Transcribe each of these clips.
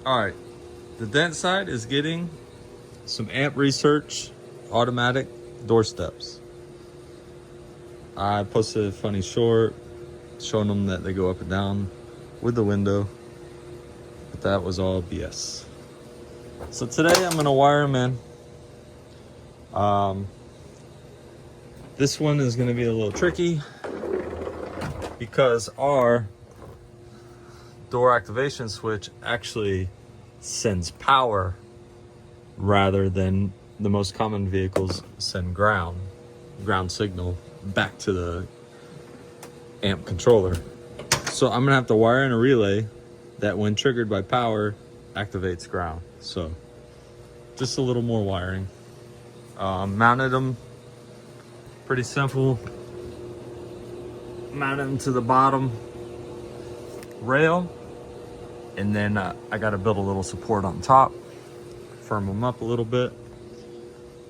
All right, the Dentside is getting some amp research, automatic doorsteps. I posted a funny short showing them that they go up and down with the window, but that was all BS. So today I'm gonna wire them in. This one is gonna be a little tricky because our door activation switch actually sends power rather than the most common vehicles send ground signal back to the amp controller. So I'm gonna have to wire in a relay that when triggered by power activates ground. So just a little more wiring. Mounted them pretty simple. Mounted them to the bottom rail, and then I got to build a little support on top, firm them up a little bit.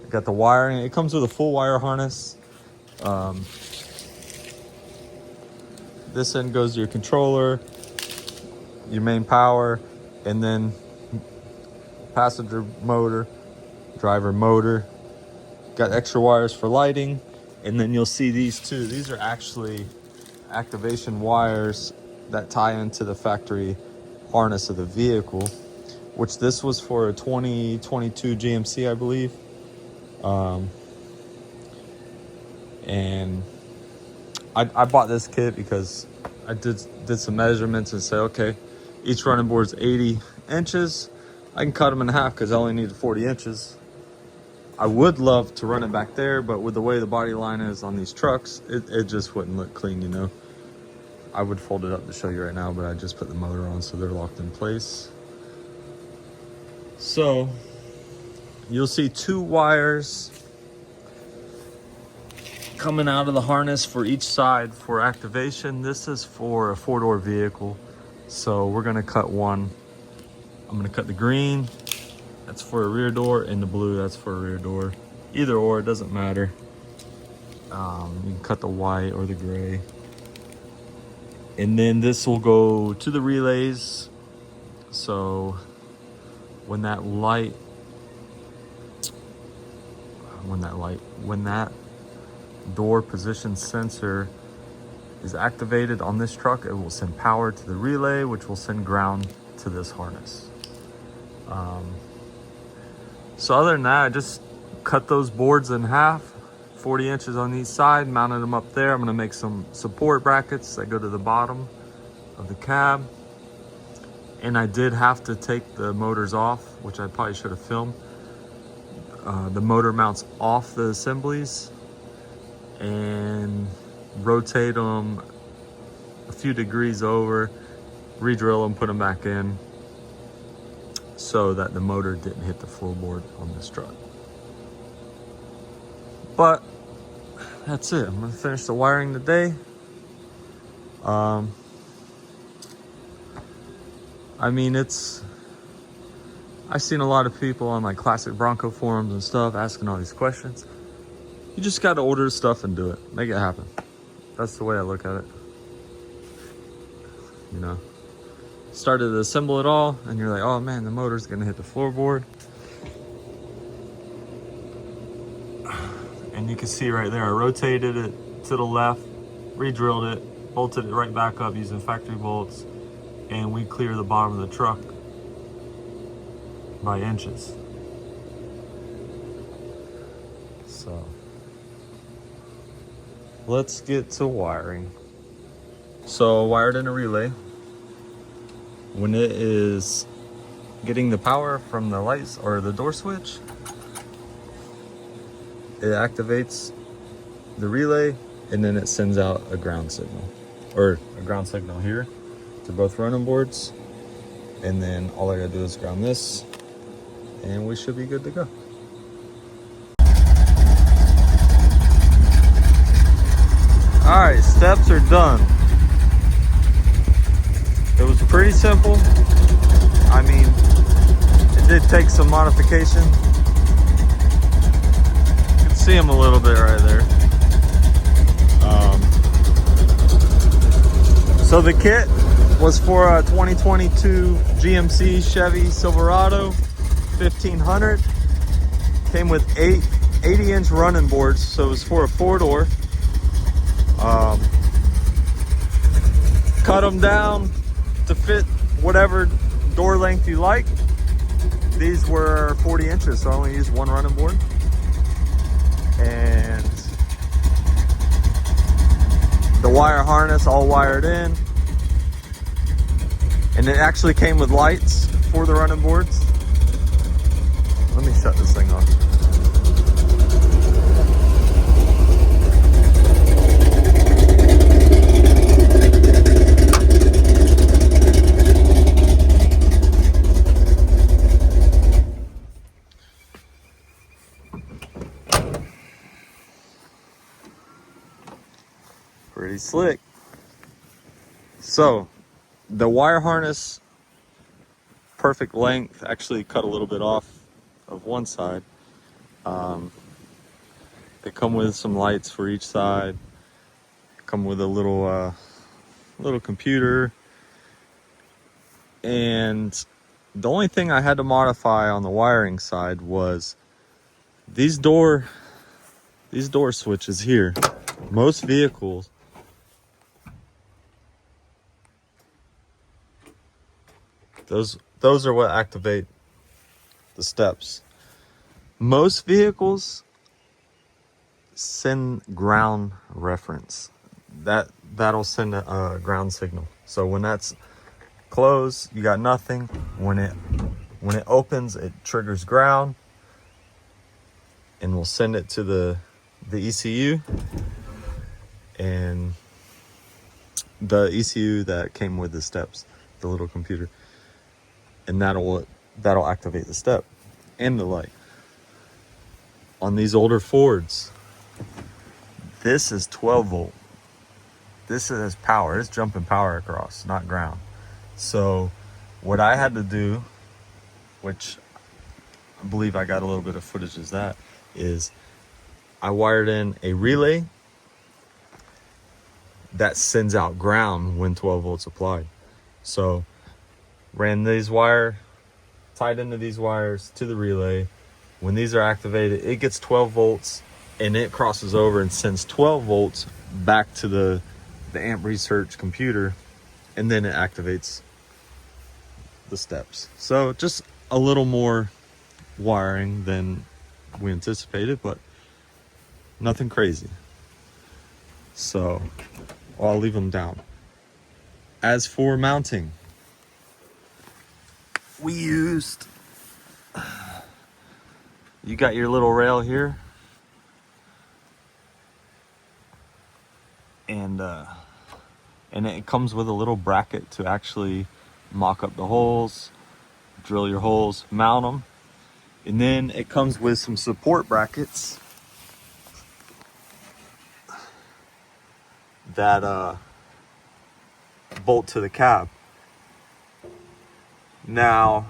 I got the wiring. It comes with a full wire harness. This end goes to your controller, your main power, and then passenger motor, driver motor. Got extra wires for lighting, and then you'll see these two. These are actually activation wires that tie into the factory harness of the vehicle, which this was for a 2022 GMC, I believe. And I bought this kit because I did some measurements and said, okay, each running board's 80 inches. I can cut them in half because I only need 40 inches. I would love to run it back there, but with the way the body line is on these trucks, it just wouldn't look clean, you know. I would fold it up to show you right now, but I just put the motor on so they're locked in place. So you'll see two wires coming out of the harness for each side for activation. This is for a 4-door vehicle, so we're gonna cut one. I'm gonna cut the green, that's for a rear door, and the blue, that's for a rear door. Either or, it doesn't matter. You can cut the white or the gray. And then this will go to the relays. So when that door position sensor is activated on this truck, it will send power to the relay, which will send ground to this harness. So other than that, I just cut those boards in half, 40 inches on each side, mounted them up there. I'm gonna make some support brackets that go to the bottom of the cab. And I did have to take the motors off, which I probably should have filmed. The motor mounts off the assemblies and rotate them a few degrees over, re-drill them, put them back in, so that the motor didn't hit the floorboard on this truck. But that's it. I'm gonna finish the wiring today. I mean, I've seen a lot of people on like classic Bronco forums and stuff asking all these questions. You just gotta order stuff and do it. Make it happen. That's the way I look at it. You know, started to assemble it all and you're like, oh man, the motor's gonna hit the floorboard. And you can see right there, I rotated it to the left, re-drilled it, bolted it right back up using factory bolts, and we clear the bottom of the truck by inches. So let's get to wiring. So wired in a relay. When it is getting the power from the lights or the door switch, it activates the relay and then it sends out a ground signal, or a ground signal here to both running boards. And then all I gotta do is ground this and we should be good to go. All right, steps are done. It was pretty simple. I mean, it did take some modification. You can see them a little bit right there. So the kit was for a 2022 GMC Chevy Silverado 1500. Came with 80-inch running boards, so it was for a 4-door. Cut them down to fit whatever door length you like. These were 40 inches, so I only used one running board. And the wire harness all wired in. And it actually came with lights for the running boards. Let me shut this thing off. Pretty slick. So the wire harness, perfect length. Actually cut a little bit off of one side. They come with some lights for each side. Come with a little computer. And the only thing I had to modify on the wiring side was these door switches here. Most vehicles, those are what activate the steps. Most vehicles send ground reference. That'll send a ground signal. So when that's closed, you got nothing. When it opens, it triggers ground, and we'll send it to the ECU, and the ECU that came with the steps, the little computer, and that'll activate the step and the light. On these older Fords, this is 12 volt. This is power. It's jumping power across, not ground. So what I had to do, which I believe I got a little bit of footage of that, is I wired in a relay that sends out ground when 12 volts applied. So ran these wire, tied into these wires to the relay. When these are activated, it gets 12 volts and it crosses over and sends 12 volts back to the amp research computer, and then it activates the steps. So just a little more wiring than we anticipated, but nothing crazy. So I'll leave them down. As for mounting, we used, you got your little rail here, and it comes with a little bracket to actually mock up the holes, drill your holes, mount them. And then it comes with some support brackets that bolt to the cab. Now,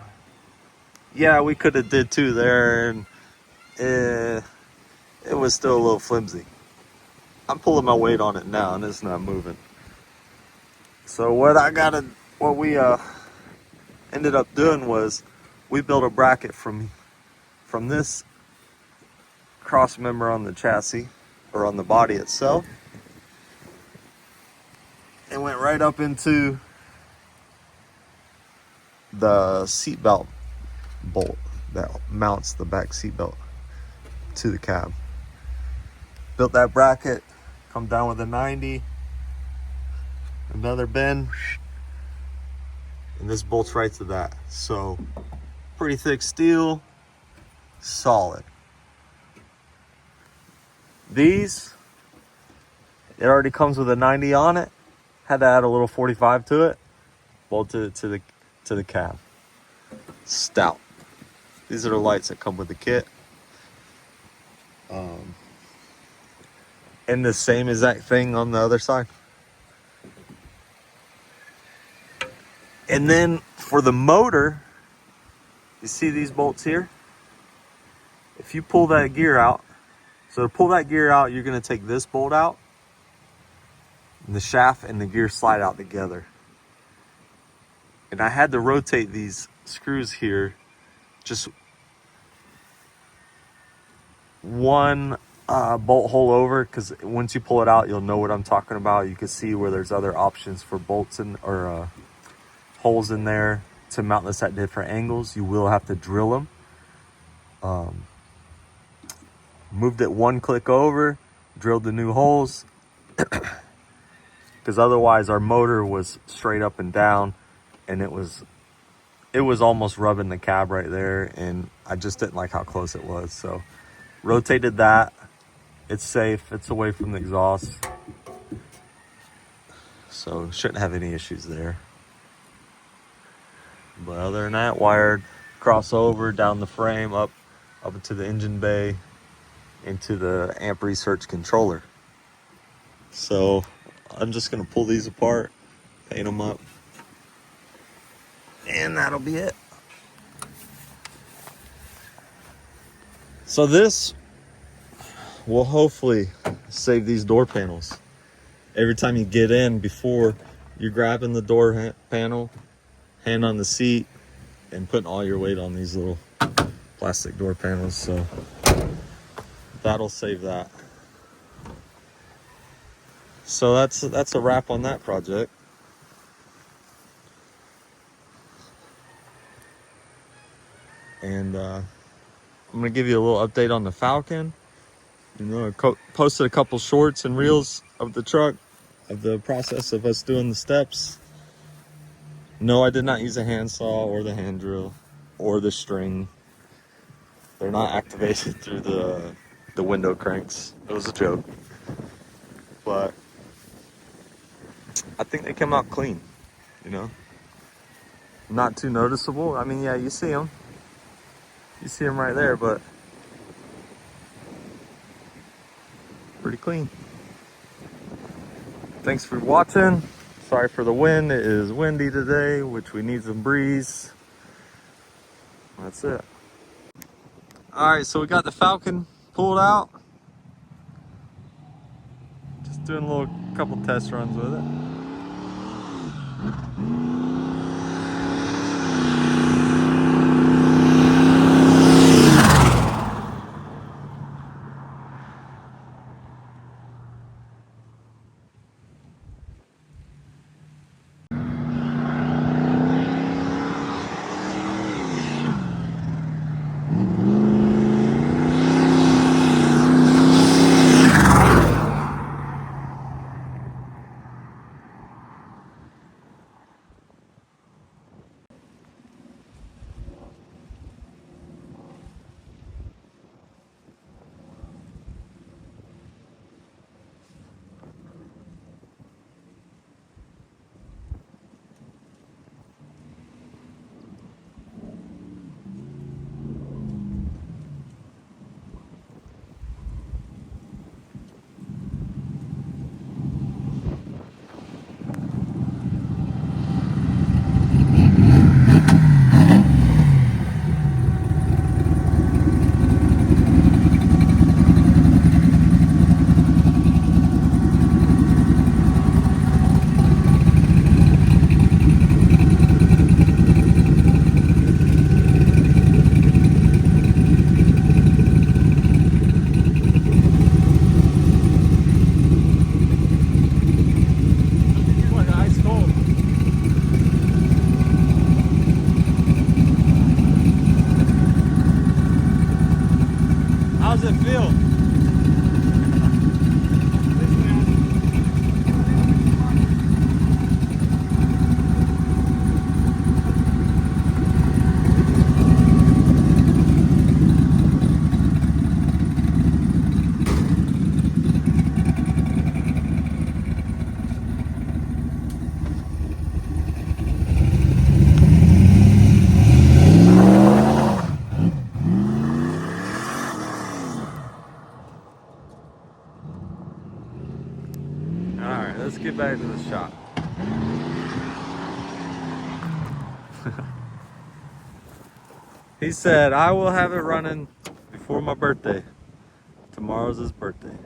yeah, we could have did two there, and it was still a little flimsy. I'm pulling my weight on it now, and it's not moving. So what we ended up doing was we built a bracket from this cross member on the chassis, or on the body itself, and went right up into the seatbelt bolt that mounts the back seatbelt to the cab. Built that bracket, come down with a 90, another bend, and this bolts right to that. So pretty thick steel, solid. These, it already comes with a 90 on it. Had to add a little 45 to it. Bolted it to the cab. Stout. These are the lights that come with the kit. And the same exact thing on the other side. And then for the motor, you see these bolts here? If you pull that gear out, so to pull that gear out, you're going to take this bolt out, and the shaft and the gear slide out together. And I had to rotate these screws here just one bolt hole over, because once you pull it out, you'll know what I'm talking about. You can see where there's other options for bolts in, or holes in there to mount this at different angles. You will have to drill them. Moved it one click over, drilled the new holes, because otherwise our motor was straight up and down, and it was almost rubbing the cab right there, and I just didn't like how close it was. So rotated that. It's safe, it's away from the exhaust, so shouldn't have any issues there. But other than that, wired crossover down the frame up into the engine bay, into the amp research controller. So I'm just gonna pull these apart, paint them up, and that'll be it. So this will hopefully save these door panels. Every time you get in, before you're grabbing the door panel, hand on the seat, and putting all your weight on these little plastic door panels. So that'll save that. So that's a wrap on that project. And I'm gonna give you a little update on the Falcon. You know, I posted a couple shorts and reels of the truck, of the process of us doing the steps. No, I did not use a handsaw or the hand drill or the string. They're not activated through the window cranks. It was a joke. But I think they came out clean, you know? Not too noticeable. I mean, yeah, you see them. You see them right there, but pretty clean. Thanks for watching. Sorry for the wind. It is windy today, which we need some breeze. That's it. All right, so we got the Falcon pulled out. Just doing a couple test runs with it. How's it feel? Alright, let's get back to the shop. He said, I will have it running before my birthday. Tomorrow's his birthday.